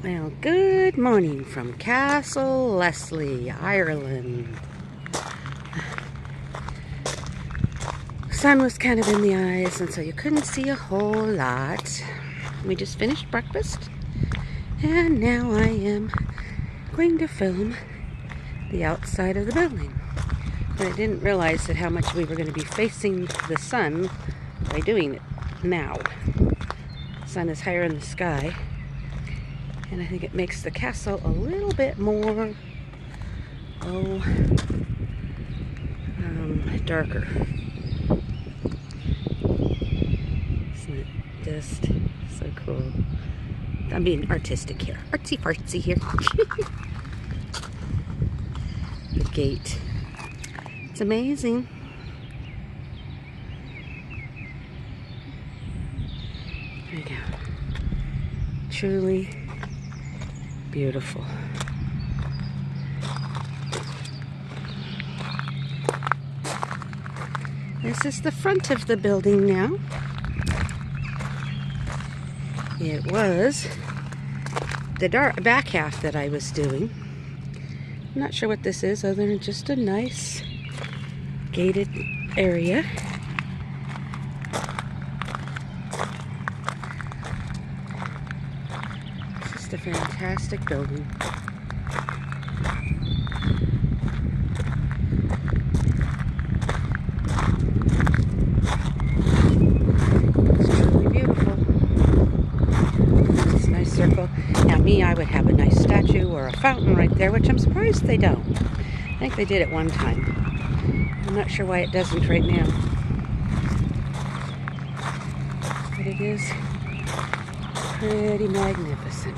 Well, good morning from Castle Leslie, Ireland. Sun was kind of in the eyes, and so you couldn't see a whole lot. We just finished breakfast, and now I am going to film the outside of the building. But I didn't realize that how much we were going to be facing the sun by doing it now. The sun is higher in the sky, and I think it makes the castle a little bit more, darker. Isn't it just so cool? I'm being artistic here. Artsy fartsy here. The gate. It's amazing. There you go. Truly beautiful. This is the front of the building now. It was the back half that I was doing. I'm not sure what this is other than just a nice gated area. It's just a fantastic building. Circle. Now me, I would have a nice statue or a fountain right there, which I'm surprised they don't. I think they did at one time. I'm not sure why it doesn't right now. But it is pretty magnificent.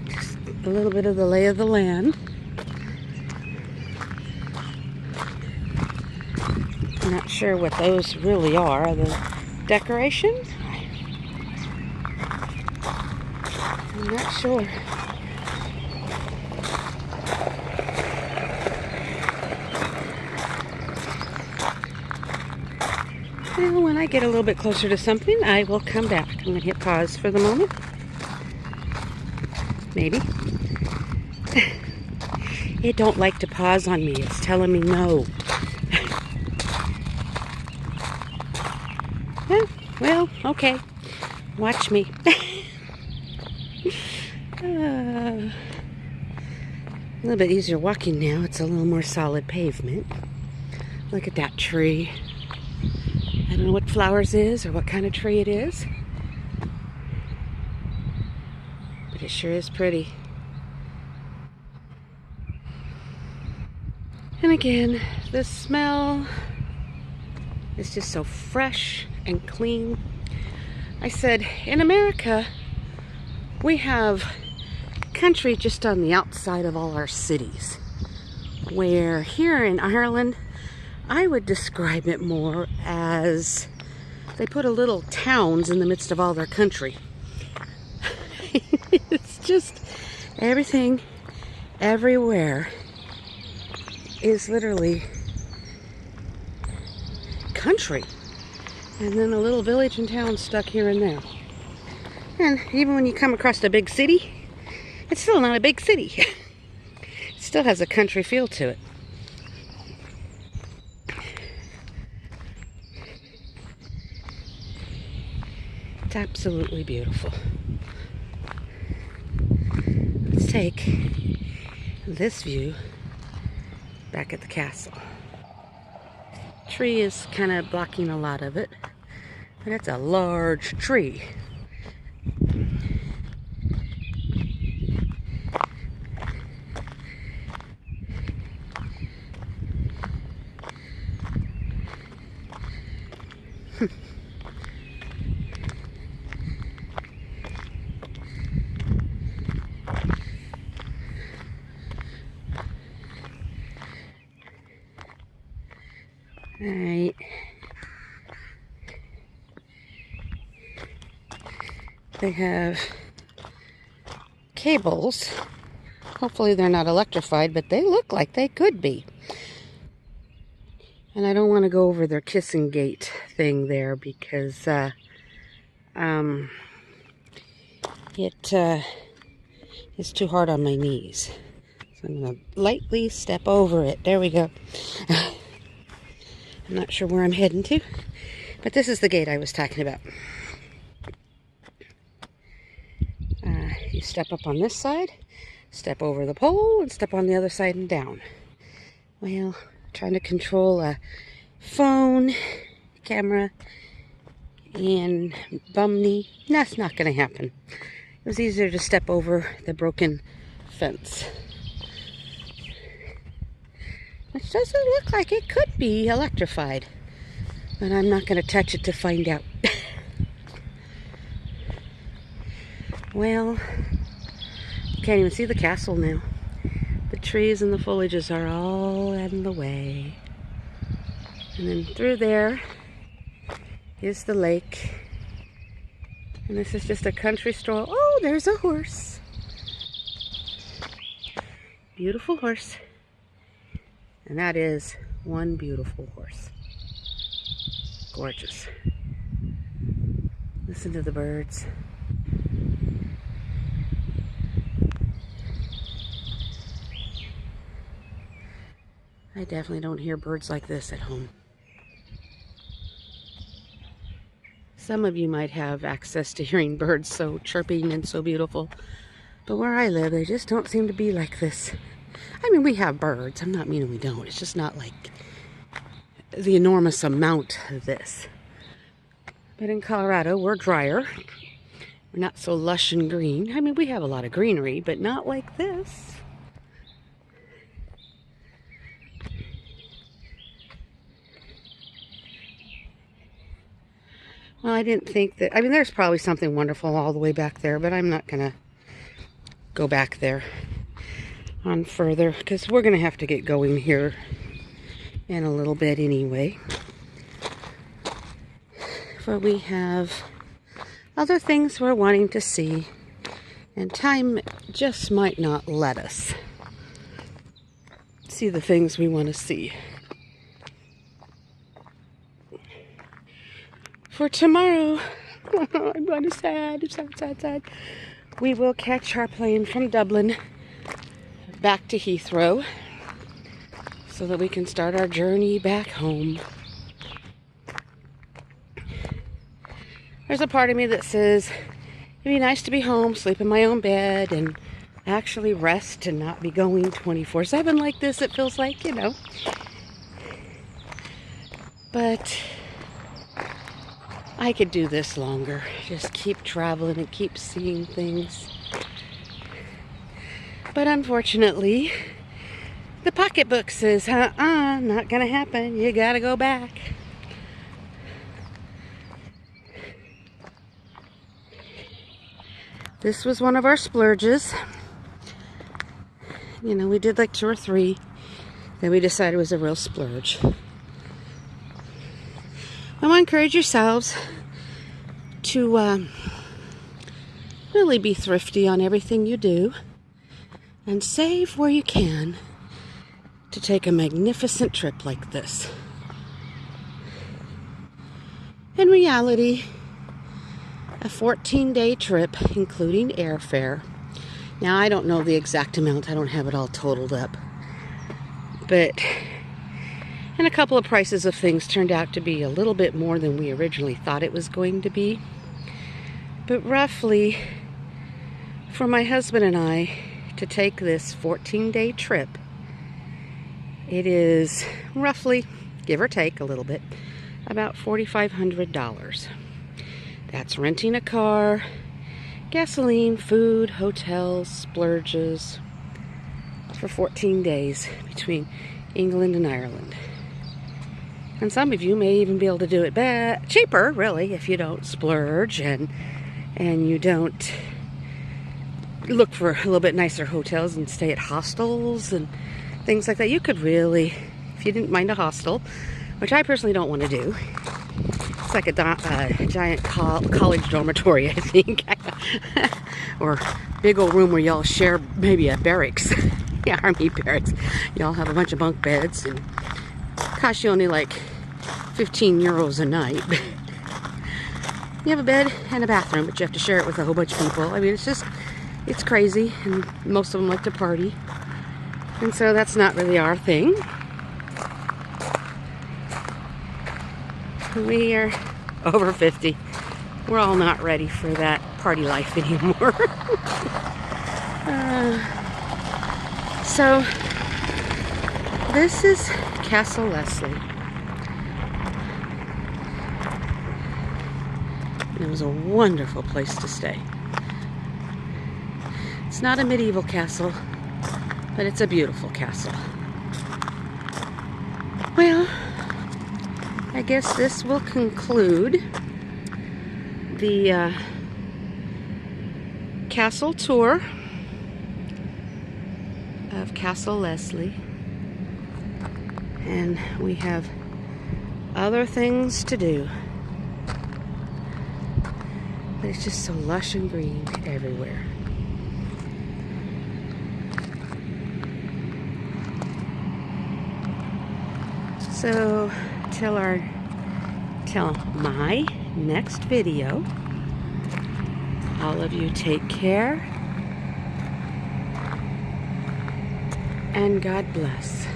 Just a little bit of the lay of the land. I'm not sure what those really are. The decorations? I'm not sure. Well, when I get a little bit closer to something, I will come back. I'm going to hit pause for the moment. Maybe. It don't like to pause on me. It's telling me no. Well, okay. Watch me. A little bit easier walking now. It's a little more solid pavement. Look at that tree. I don't know what flowers is or what kind of tree it is. But it sure is pretty. And again, the smell is just so fresh and clean. I said, in America, we have country just on the outside of all our cities. Where here in Ireland, I would describe it more as they put a little towns in the midst of all their country. It's just everything, everywhere is literally country. And then a little village and town stuck here and there. And even when you come across a big city, it's still not a big city. It still has a country feel to it. It's absolutely beautiful. Let's take this view back at the castle. Tree is kind of blocking a lot of it, but it's a large tree. All right. They have cables Hopefully they're not electrified, but they look like they could be. And I don't want to go over their kissing gate thing there because it is too hard on my knees. So I'm going to lightly step over it. There we go. I'm not sure where I'm heading to, but this is the gate I was talking about. You step up on this side, step over the pole, and step on the other side and down. Well, trying to control a phone, camera, and bum knee. That's not going to happen. It was easier to step over the broken fence. Which doesn't look like it could be electrified. But I'm not going to touch it to find out. Well, you can't even see the castle now. The trees and the foliages are all in the way. And then through there is the lake. And this is just a country stroll. Oh, there's a horse. Beautiful horse. And that is one beautiful horse. Gorgeous. Listen to the birds. I definitely don't hear birds like this at home. Some of you might have access to hearing birds so chirping and so beautiful. But where I live, they just don't seem to be like this. I mean, we have birds. I'm not meaning we don't. It's just not like the enormous amount of this. But in Colorado, we're drier. We're not so lush and green. I mean, we have a lot of greenery, but not like this. Well, I didn't think that... I mean, there's probably something wonderful all the way back there, but I'm not going to go back there on further because we're going to have to get going here in a little bit anyway. But we have other things we're wanting to see, and time just might not let us see the things we want to see. For tomorrow, I'm kind of sad, sad. We will catch our plane from Dublin back to Heathrow so that we can start our journey back home. There's a part of me that says it'd be nice to be home, sleep in my own bed, and actually rest and not be going 24/7 like this, it feels like, you know. But I could do this longer. Just keep traveling and keep seeing things. But unfortunately, the pocketbook says, not gonna happen. You gotta go back. This was one of our splurges. You know, we did like 2 or 3. Then we decided it was a real splurge. I want to encourage yourselves to really be thrifty on everything you do and save where you can to take a magnificent trip like this. In reality, a 14-day trip, including airfare. Now, I don't know the exact amount. I don't have it all totaled up. But... and a couple of prices of things turned out to be a little bit more than we originally thought it was going to be. But roughly, for my husband and I to take this 14-day trip, it is roughly, give or take a little bit, about $4,500. That's renting a car, gasoline, food, hotels, splurges for 14 days between England and Ireland. And some of you may even be able to do it cheaper, really, if you don't splurge and you don't look for a little bit nicer hotels and stay at hostels and things like that. You could really, if you didn't mind a hostel, which I personally don't want to do. It's like a giant college dormitory, I think. Or big old room where y'all share maybe a barracks. Yeah, army barracks. Y'all have a bunch of bunk beds and cost you only like 15 euros a night. You have a bed and a bathroom, but you have to share it with a whole bunch of people. I mean, it's crazy, and most of them like to party. And so that's not really our thing. We are over 50. We're all not ready for that party life anymore. So this is Castle Leslie. It was a wonderful place to stay. It's not a medieval castle, but it's a beautiful castle. Well, I guess this will conclude the castle tour of Castle Leslie. And we have other things to do. But it's just so lush and green everywhere. So till my next video, all of you take care and God bless.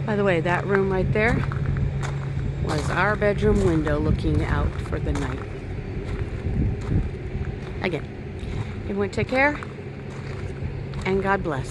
By the way, that room right there was our bedroom window looking out for the night. Again, everyone take care and God bless.